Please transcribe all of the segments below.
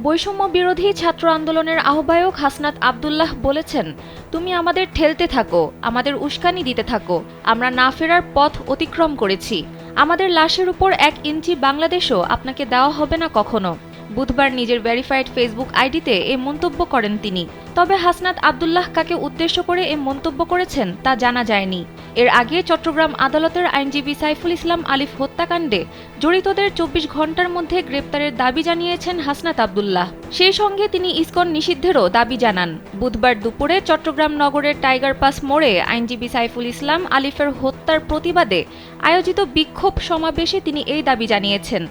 বৈষম্য বিরোধী ছাত্র আন্দোলনের আহ্বায়ক হাসনাত আব্দুল্লাহ বলেছেন, তুমি আমাদের ঠেলতে থাকো, আমাদের উস্কানি দিতে থাকো, আমরা না ফেরার পথ অতিক্রম করেছি। আমাদের লাশের উপর 1 ইঞ্চি বাংলাদেশও আপনাকে দেওয়া হবে না কখনো। বুধবার নিজের ভেরিফাইড ফেসবুক আইডিতে এ মন্তব্য করেন তিনি। তবে হাসনাত আব্দুল্লাহ কাকে উদ্দেশ্য করে এ মন্তব্য করেছেন তা জানা যায়নি। এর আগে চট্টগ্রাম আদালতের আইনজীবী সাইফুল ইসলাম আলিফ হত্যাকাণ্ডে জড়িতদের 24 ঘণ্টার মধ্যে গ্রেপ্তারের দাবি জানিয়েছেন হাসনাত আব্দুল্লাহ। সেই সঙ্গে তিনি ইসকন নিষিদ্ধেরও দাবি জানান। বুধবার দুপুরে চট্টগ্রাম নগরের টাইগার পাস মোড়ে আইনজীবী সাইফুল ইসলাম আলিফের হত্যার প্রতিবাদে আয়োজিত বিক্ষোভ সমাবেশে তিনি এই দাবি জানিয়েছেন।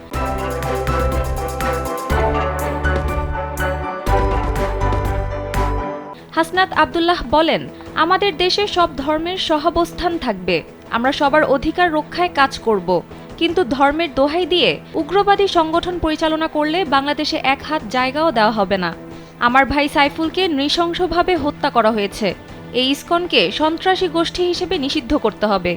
হাসনাত আব্দুল্লাহ বলেন, আমাদের দেশে সব ধর্মের সহাবস্থান থাকবে, আমরা সবার অধিকার রক্ষায় কাজ করব, কিন্তু ধর্মের দোহাই দিয়ে উগ্রবাদী সংগঠন পরিচালনা করলে বাংলাদেশে 1 হাত জায়গাও দেওয়া হবে না। আমার ভাই সাইফুলকে নৃশংসভাবে হত্যা করা হয়েছে, এই ইসকনকে সন্ত্রাসী গোষ্ঠী হিসেবে নিষিদ্ধ করতে হবে।